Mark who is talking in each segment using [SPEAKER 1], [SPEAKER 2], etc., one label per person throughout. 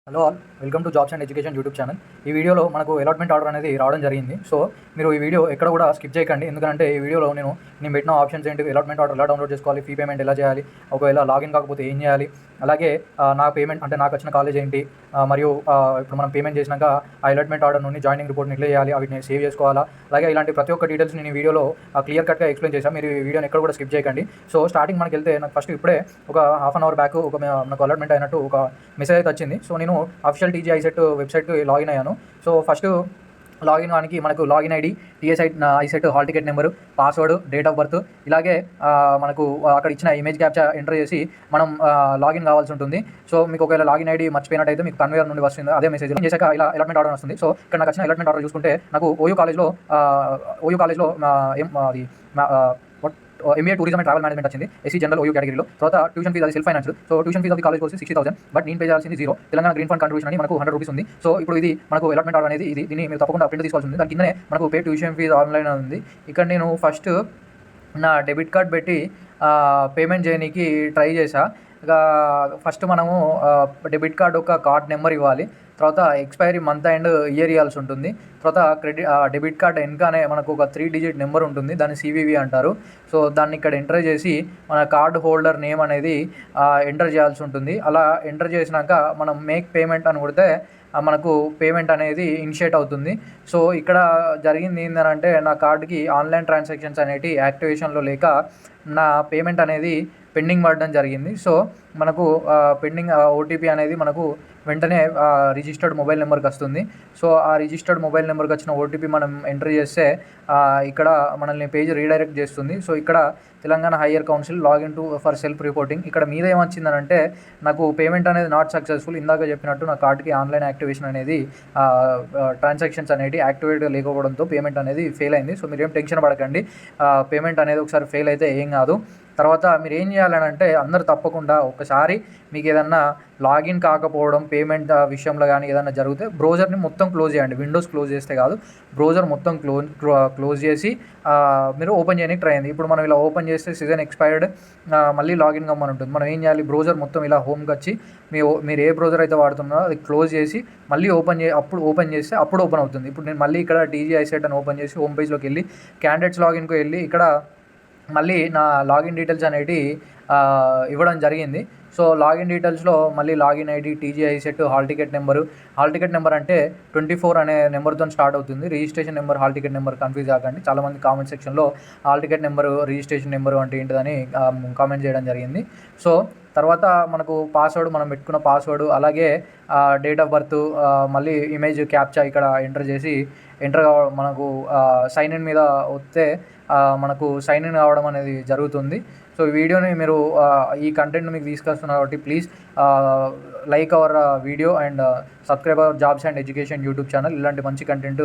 [SPEAKER 1] Hello all, welcome to jobs and education YouTube channel. ఈ వీడియోలో మనకు అలాట్మెంట్ ఆర్డర్ అనేది రావడం జరిగింది. సో మీరు ఈ వీడియో ఎక్కడ కూడా స్కిప్ చేయకండి, ఎందుకంటే ఈ వీడియోలో నేను పెట్టిన ఆప్షన్స్ ఏంటి, అలాట్మెంట్ ఆర్డర్ ఎలా డౌన్లోడ్ చేసుకోవాలి, ఫీ పేమెంట్ ఎలా చేయాలి, ఒకవేళ లాగిన్ కాకపోతే ఏం చేయాలి, అలాగే నా పేమెంట్ అంటే నాకు వచ్చిన కాలేజ్ ఏంటి, మరియు ఇప్పుడు మనం పేమెంట్ చేసినాక ఆ అలాట్మెంట్ ఆర్డర్ నుండి జాయినింగ్ రిపోర్ట్ని ఎట్లా చేయాలి, అవి నేను సేవ్ చేసుకోవాలా, అలాగే ఇలాంటి ప్రతి ఒక్క డీటెయిల్స్ నేను ఈ వీడియోలో క్లియర్ కట్గా ఎక్స్ప్లెయిన్ చేశాను. మీరు ఈ వీడియోని ఎక్కడ కూడా స్కిప్ చేయకండి. సో స్టార్టింగ్ మనకి వెళ్తే నాకు ఫస్ట్ ఇప్పుడే ఒక హాఫ్ అన్ అవర్ బ్యాక్ నాకు అలాట్మెంట్ అయినట్టు ఒక మెసేజ్ అయితే వచ్చింది. సో నేను అఫిషియల్ టీజీ ఐసెట్ వెబ్సైట్కి లాగిన్ అయ్యాను. సో ఫస్ట్ లాగిన్ కానికి మనకు login ID, ICET hall ticket number, password, date of birth, ఇలాగే మనకు అక్కడ ఇచ్చిన ఇమేజ్ క్యాప్చా ఎంటర్ చేసి మనం లాగిన్ కావాల్సి ఉంటుంది. సో మీకు ఒకవేళ లాగిన్ ఐడి మర్చిపోయినట్టయితే మీకు కన్వేయర్ నుండి వస్తుంది అదే మెసేజ్ చేశాక ఇలా అలాట్మెంట్ ఆర్డర్ వస్తుంది. సో ఇక్కడ నాకు వచ్చిన అలాట్మెంట్ ఆర్డర్ చూసుకుంటే నాకు ఓయూ కాలేజ్లో అది MBA tourism and travel management వచ్చింది, ఎస్సీ జనరల్ ఓయూ కేటగిరీలో. తర్వాత ట్యూషన్ ఫీజ్ అది self finance. So tuition fee of college course 60,000, but నేను పే చేయాల్సింది 0. తెలంగాణ గ్రీన్ ఫండ్ కంట్రిబ్యూషన్ అని మనకు 100 రూపీస్ ఉంది. సో ఇప్పుడు ఇది మనకు అలాట్మెంట్ ఆర్డర్ అనేది దీన్ని మీరు తప్పకుండా ప్రింట్ తీసుకోవాల్సి ఉంది. దాని కిందనే మనకు పే ట్యూషన్ ఫీజ్ ఆన్లైన్ ఉంది. ఇక్కడ నేను ఫస్ట్ నా డెబిట్ కార్డ్ పెట్టి పేమెంట్ చేయడానికి ట్రై చేశా. ఇక ఫస్ట్ మనము డెబిట్ కార్డ్ ఒక కార్డ్ నెంబర్ ఇవ్వాలి, తర్వాత ఎక్స్పైరీ మంత్ అండ్ ఇయర్ ఇవ్వాల్సి ఉంటుంది. తర్వాత డెబిట్ కార్డ్ వెనకనే మనకు ఒక 3 డిజిట్ నెంబర్ ఉంటుంది, దాన్ని CVV అంటారు. సో దాన్ని ఇక్కడ ఎంటర్ చేసి మన కార్డ్ హోల్డర్ నేమ్ అనేది ఎంటర్ చేయాల్సి ఉంటుంది. అలా ఎంటర్ చేసినాక మనం మేక్ పేమెంట్ అని కొడితే మనకు పేమెంట్ అనేది ఇనిషియేట్ అవుతుంది. సో ఇక్కడ జరిగింది ఏంటంటే నా కార్డుకి ఆన్లైన్ ట్రాన్సాక్షన్స్ అనేవి యాక్టివేషన్లో లేక నా పేమెంట్ అనేది పెండింగ్ పడడం జరిగింది. సో మనకు పెండింగ్ OTP అనేది మనకు వెంటనే రిజిస్టర్డ్ మొబైల్ నెంబర్కి వస్తుంది. సో ఆ రిజిస్టర్డ్ మొబైల్ నెంబర్కి వచ్చిన OTP మనం ఎంటర్ చేస్తే ఇక్కడ మనల్ని పేజ్ రీడైరెక్ట్ చేస్తుంది. సో ఇక్కడ Telangana higher council login for self reporting, ఇక్కడ మీద ఏమొచ్చిందనంటే నాకు పేమెంట్ అనేది నాట్ సక్సెస్ఫుల్. ఇందాక చెప్పినట్టు నా కార్డ్కి ఆన్లైన్ యాక్టివేషన్ అనేది ట్రాన్సాక్షన్స్ అనేవి యాక్టివేట్గా లేకపోవడంతో పేమెంట్ అనేది ఫెయిల్ అయింది. సో మీరేం టెన్షన్ పడకండి, పేమెంట్ అనేది ఒకసారి ఫెయిల్ అయితే ఏం కాదు. తర్వాత మీరు ఏం చేయాలని అంటే అందరూ తప్పకుండా ఒకసారి మీకు ఏదన్నా లాగిన్ కాకపోవడం పేమెంట్ విషయంలో కానీ ఏదైనా జరిగితే బ్రౌజర్ని మొత్తం క్లోజ్ చేయండి. విండోస్ క్లోజ్ చేస్తే కాదు, బ్రౌజర్ మొత్తం క్లోజ్ చేసి మీరు ఓపెన్ చేయడానికి ట్రై అయింది. ఇప్పుడు మనం ఇలా ఓపెన్ చేస్తే సీజన్ ఎక్స్పైర్డ్, మళ్ళీ లాగిన్ కమ్మని ఉంటుంది. మనం ఏం చేయాలి, బ్రౌజర్ మొత్తం ఇలా హోమ్కి వచ్చి మీరు ఏ బ్రౌజర్ అయితే వాడుతున్నారో అది క్లోజ్ చేసి మళ్ళీ అప్పుడు ఓపెన్ చేస్తే అప్పుడు ఓపెన్ అవుతుంది. ఇప్పుడు నేను మళ్ళీ ఇక్కడ టీజీ ఐసెట్ అని ఓపెన్ చేసి హోమ్ పేజ్లోకి వెళ్ళి క్యాండిడేట్స్ లాగిన్కి వెళ్ళి ఇక్కడ మళ్ళీ నా లాగిన్ డీటెయిల్స్ అనేవి ఇవ్వడం జరిగింది. సో లాగిన్ డీటెయిల్స్లో మళ్ళీ login ID, TG ICET, hall ticket number అంటే 24 అనే నెంబర్తో స్టార్ట్ అవుతుంది. Registration number, hall ticket number confuse కాకండి. చాలామంది కామెంట్ సెక్షన్లో hall ticket number, registration number అంటే ఏంటిదని కామెంట్ చేయడం జరిగింది. సో తర్వాత మనకు పాస్వర్డ్, మనం పెట్టుకున్న పాస్వర్డ్, అలాగే డేట్ ఆఫ్ బర్త్, మళ్ళీ ఇమేజ్ క్యాప్చా ఇక్కడ ఎంటర్ మనకు సైన్ ఇన్ మీద వస్తే మనకు సైన్ ఇన్ కావడం అనేది జరుగుతుంది. సో ఈ వీడియోని మీరు ఈ కంటెంట్ మీకు తీసుకొస్తున్నారు కాబట్టి please like our video and subscribe our jobs and education YouTube channel. ఇలాంటి మంచి కంటెంట్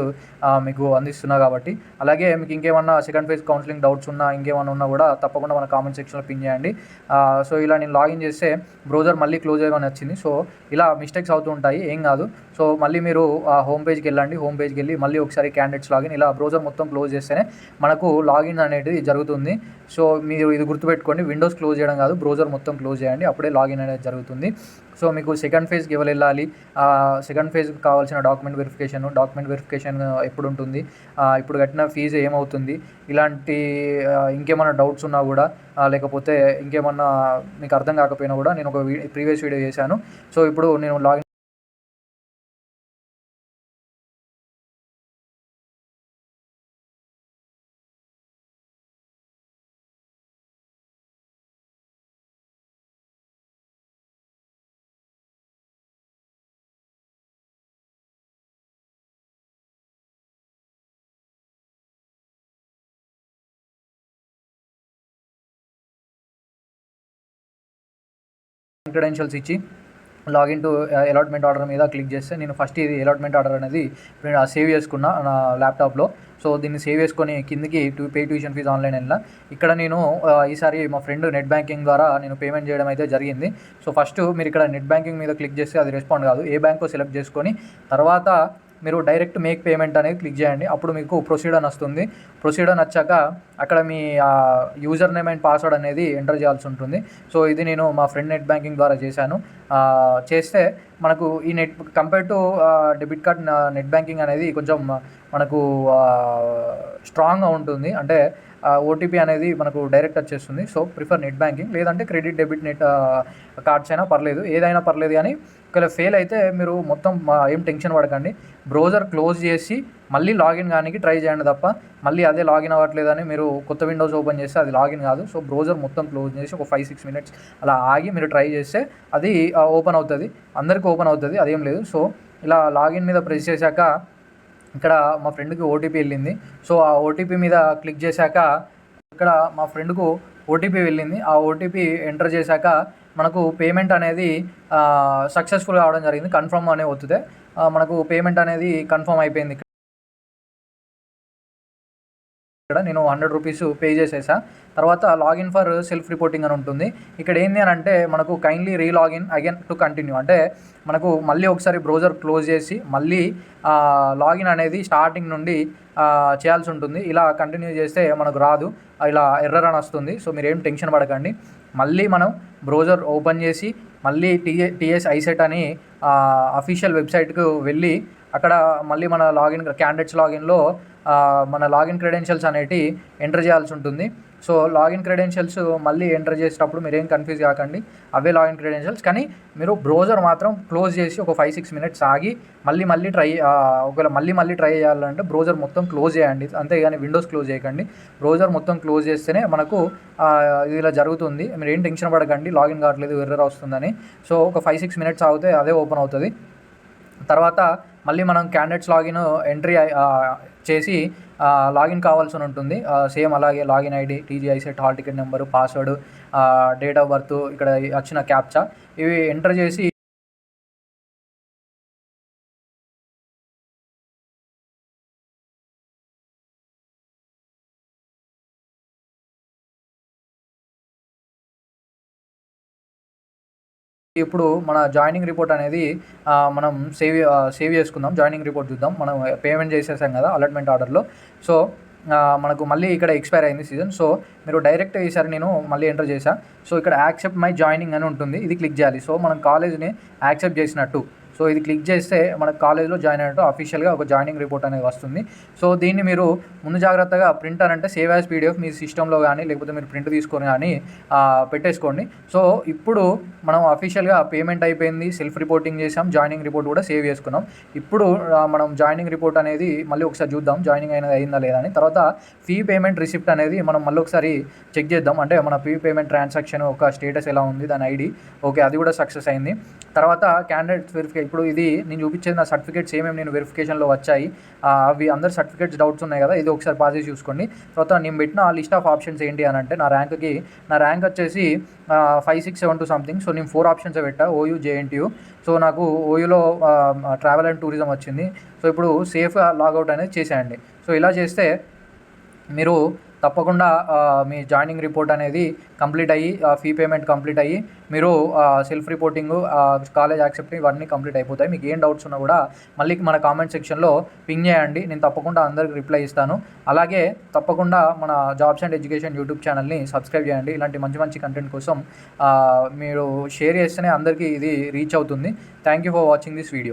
[SPEAKER 1] మీకు అందిస్తున్నా కాబట్టి. అలాగే మీకు ఇంకేమన్నా సెకండ్ ఫేజ్ కౌన్సిలింగ్ డౌట్స్ ఉన్నా, ఇంకేమన్నా ఉన్నా కూడా తప్పకుండా మన కామెంట్ సెక్షన్లో పిన్ చేయండి. సో ఇలా నేను లాగిన్ చేస్తే బ్రౌజర్ మళ్ళీ క్లోజ్ అయ్యమని వచ్చింది. సో ఇలా మిస్టేక్స్ అవుతూ ఉంటాయి, ఏం కాదు. సో మళ్ళీ మీరు హోమ్ పేజ్కి వెళ్ళండి, హోమ్ పేజ్కి వెళ్ళి మళ్ళీ ఒకసారి క్యాండిడేట్స్ లాగిన్, ఇలా బ్రౌజర్ మొత్తం క్లోజ్ చేస్తేనే మనకు లాగిన్ అనేది జరుగుతుంది. సో మీరు ఇది గుర్తుపెట్టుకోండి, విండోస్ క్లోజ్ చేయడం కాదు, బ్రౌజర్ మొత్తం క్లోజ్ చేయండి, అప్పుడే లాగిన్ అనేది జరుగుతుంది. సో మీకు సెకండ్ ఫేజ్కి ఎవరు వెళ్ళాలి, సెకండ్ ఫేజ్కి కావాల్సిన డాక్యుమెంట్ వెరిఫికేషన్ ఎప్పుడు ఉంటుంది, ఇప్పుడు కట్టిన ఫీజు ఏమవుతుంది, ఇలాంటి ఇంకేమైనా డౌట్స్ ఉన్నా కూడా, లేకపోతే ఇంకేమన్నా మీకు అర్థం కాకపోయినా కూడా నేను ఒక ప్రీవియస్ వీడియో చేశాను. సో ఇప్పుడు నేను లాగిన్ క్రెడెన్షియల్స్ ఇచ్చి లాగిన్ టు అలాట్మెంట్ ఆర్డర్ మీద క్లిక్ చేస్తే నేను ఫస్ట్ ఇది అలాట్మెంట్ ఆర్డర్ అనేది సేవ్ చేసుకున్నా నా ల్యాప్టాప్లో. సో దీన్ని సేవ్ చేసుకొని కిందికి పే ట్యూషన్ ఫీజ్ ఆన్లైన్ వెళ్ళిన. ఇక్కడ నేను ఈసారి మా ఫ్రెండ్ నెట్ బ్యాంకింగ్ ద్వారా నేను పేమెంట్ చేయడం అయితే జరిగింది. సో ఫస్ట్ మీరు ఇక్కడ నెట్ బ్యాంకింగ్ మీద క్లిక్ చేస్తే అది రెస్పాండ్ కాదు, ఏ బ్యాంకో సెలెక్ట్ చేసుకొని తర్వాత మీరు డైరెక్ట్ మేక్ పేమెంట్ అనేది క్లిక్ చేయండి. అప్పుడు మీకు ప్రొసీడ్ అని వస్తుంది. ప్రొసీడ్ అని వచ్చాక అక్కడ మీ యూజర్ నేమ్ అండ్ పాస్వర్డ్ అనేది ఎంటర్ చేయాల్సి ఉంటుంది. సో ఇది నేను మా ఫ్రెండ్ నెట్ బ్యాంకింగ్ ద్వారా చేశాను. చేస్తే మనకు ఈ compare to debit card net banking అనేది కొంచెం మనకు స్ట్రాంగ్గా ఉంటుంది. అంటే ఓటీపీ అనేది మనకు డైరెక్ట్ వచ్చేస్తుంది. సో ప్రిఫర్ నెట్ బ్యాంకింగ్, లేదంటే క్రెడిట్ డెబిట్ నెట్ కార్డ్స్ అయినా పర్లేదు, ఏదైనా పర్లేదు. కానీ ఒకవేళ ఫెయిల్ అయితే మీరు మొత్తం ఏం టెన్షన్ పడకండి. బ్రౌజర్ క్లోజ్ చేసి మళ్ళీ లాగిన్ కానీ ట్రై చేయండి తప్ప మళ్ళీ అదే లాగిన్ అవ్వట్లేదని మీరు కొత్త విండోస్ ఓపెన్ చేస్తే అది లాగిన్ కాదు. సో బ్రౌజర్ మొత్తం క్లోజ్ చేసి ఒక 5-6 మినిట్స్ అలా ఆగి మీరు ట్రై చేస్తే అది ఓపెన్ అవుతుంది, అందరికీ ఓపెన్ అవుతుంది, అదేం లేదు. సో ఇలా లాగిన్ మీద ప్రెస్ చేశాక ఇక్కడ మా ఫ్రెండ్కి ఓటీపీ వెళ్ళింది. సో ఆ ఓటీపీ మీద క్లిక్ చేశాక ఇక్కడ మా ఫ్రెండ్కు ఓటీపీ వెళ్ళింది. ఆ ఓటీపీ ఎంటర్ చేశాక మనకు పేమెంట్ అనేది సక్సెస్ఫుల్ కావడం జరిగింది. కన్ఫర్మ్ అనే వస్తుంది, మనకు పేమెంట్ అనేది కన్ఫర్మ్ అయిపోయింది. ఇక్కడ నేను 100 రూపీస్ పే చేసేసా. తర్వాత లాగిన్ ఫర్ సెల్ఫ్ రిపోర్టింగ్ అని ఉంటుంది. ఇక్కడ ఏంటి అని అంటే మనకు kindly relogin again to continue, అంటే మనకు మళ్ళీ ఒకసారి బ్రౌజర్ క్లోజ్ చేసి మళ్ళీ లాగిన్ అనేది స్టార్టింగ్ నుండి చేయాల్సి ఉంటుంది. ఇలా కంటిన్యూ చేస్తే మనకు రాదు, ఇలా ఎర్రర్ అని వస్తుంది. సో మీరు ఏం టెన్షన్ పడకండి. మళ్ళీ మనం బ్రౌజర్ ఓపెన్ చేసి మళ్ళీ టీఎస్ ఐసెట్ అని అఫీషియల్ వెబ్సైట్కు వెళ్ళి అక్కడ మళ్ళీ మన లాగిన్ క్యాండిడేట్స్ లాగిన్లో మన లాగిన్ క్రెడెన్షియల్స్ అనేటివి ఎంటర్ చేయాల్సి ఉంటుంది. సో లాగిన్ క్రెడెన్షియల్స్ మళ్ళీ ఎంటర్ చేసేటప్పుడు మీరేం కన్ఫ్యూజ్ కాకండి, అవే లాగిన్ క్రెడెన్షియల్స్. కానీ మీరు బ్రౌజర్ మాత్రం క్లోజ్ చేసి ఒక 5-6 మినిట్స్ ఆగి మళ్ళీ ట్రై, ఒకవేళ మళ్ళీ ట్రై చేయాలంటే బ్రౌజర్ మొత్తం క్లోజ్ చేయండి, అంతేగాని విండోస్ క్లోజ్ చేయకండి. బ్రౌజర్ మొత్తం క్లోజ్ చేస్తేనే మనకు ఇలా జరుగుతుంది. మీరు ఏం టెన్షన్ పడకండి లాగిన్ కావట్లేదు ఎర్రర్ వస్తుందని. సో ఒక 5-6 మినిట్స్ ఆగితే అదే ఓపెన్ అవుతుంది. తర్వాత మళ్ళీ మనం క్యాండిడేట్స్ లాగిన్ ఎంట్రీ చేసి లాగిన్ కావాల్సి ఉంటుంది. సేమ్ అలాగే login ID, TGICET, hall ticket number, password, date of birth, ఇక్కడ వచ్చిన క్యాప్చా ఇవి ఎంటర్ చేసి ఇప్పుడు మన జాయినింగ్ రిపోర్ట్ అనేది మనం సేవ్ చేసుకుందాం. జాయినింగ్ రిపోర్ట్ చూద్దాం. మనం పేమెంట్ చేసేసాం కదా అలాట్మెంట్ ఆర్డర్లో. సో మనకు మళ్ళీ ఇక్కడ ఎక్స్పైర్ అయింది సీజన్. సో మీరు డైరెక్ట్ ఈసారి నేను మళ్ళీ ఎంటర్ చేశా. సో ఇక్కడ యాక్సెప్ట్ మై జాయినింగ్ అని ఉంటుంది, ఇది క్లిక్ చేయాలి. సో మనం కాలేజ్ని యాక్సెప్ట్ చేసినట్టు. సో ఇది క్లిక్ చేస్తే మనకు కాలేజ్లో జాయిన్ అయినట్టు అఫీషియల్గా ఒక జాయినింగ్ రిపోర్ట్ అనేది వస్తుంది. సో దీన్ని మీరు ముందు జాగ్రత్తగా ప్రింట్ అని అంటే సేవ్ యాజ్ పీడిఎఫ్ మీ సిస్టంలో కానీ లేకపోతే మీరు ప్రింట్ తీసుకొని కానీ పెట్టేసుకోండి. సో ఇప్పుడు మనం అఫీషియల్గా పేమెంట్ అయిపోయింది, సెల్ఫ్ రిపోర్టింగ్ చేసాం, జాయినింగ్ రిపోర్ట్ కూడా సేవ్ చేసుకున్నాం. ఇప్పుడు మనం జాయినింగ్ రిపోర్ట్ అనేది మళ్ళీ ఒకసారి చూద్దాం జాయినింగ్ అనేది అయిందా లేదా అని. తర్వాత ఫీ పేమెంట్ రిసిప్ట్ అనేది మనం మళ్ళీ ఒకసారి చెక్ చేద్దాం. అంటే మన ఫీ పేమెంట్ ట్రాన్సాక్షన్ ఒక స్టేటస్ ఎలా ఉంది, దాని ఐడి ఓకే, అది కూడా సక్సెస్ అయింది. తర్వాత క్యాండిడేట్ వెరిఫికేషన్, ఇప్పుడు ఇది నేను చూపించేది నా సర్టిఫికేట్స్ ఏమేమి నేను వెరిఫికేషన్లో వచ్చాయి, అవి అందరు సర్టిఫికేట్స్ డౌట్స్ ఉన్నాయి కదా, ఇది ఒకసారి పాస్ చేసి చూసుకోండి. తర్వాత నేను పెట్టిన లిస్ట్ ఆఫ్ ఆప్షన్స్ ఏంటి అని అంటే నా ర్యాంక్ వచ్చేసి 5672 సంథింగ్. సో నేను 4 ఆప్షన్స్ పెట్టా, ఓయూ, జేఎన్టీయూ. సో నాకు ఓయూలో ట్రావెల్ అండ్ టూరిజం వచ్చింది. సో ఇప్పుడు సేఫ్ లాగౌట్ అనేది చేసేయండి. సో ఇలా చేస్తే మీరు తప్పకుండా మీ జాయినింగ్ రిపోర్ట్ అనేది కంప్లీట్ అయ్యి ఫీ పేమెంట్ కంప్లీట్ అయ్యి మీరు సెల్ఫ్ రిపోర్టింగ్, కాలేజ్ యాక్సెప్ట్ ఇవన్నీ కంప్లీట్ అయిపోతాయి. మీకు ఏం డౌట్స్ ఉన్నా కూడా మళ్ళీ మన కామెంట్ సెక్షన్లో పింగ్ చేయండి, నేను తప్పకుండా అందరికి రిప్లై ఇస్తాను. అలాగే తప్పకుండా మన జాబ్స్ అండ్ ఎడ్యుకేషన్ యూట్యూబ్ ఛానల్ని సబ్స్క్రైబ్ చేయండి. ఇలాంటి మంచి కంటెంట్ కోసం మీరు షేర్ చేస్తేనే అందరికీ ఇది రీచ్ అవుతుంది. Thank you for watching this video.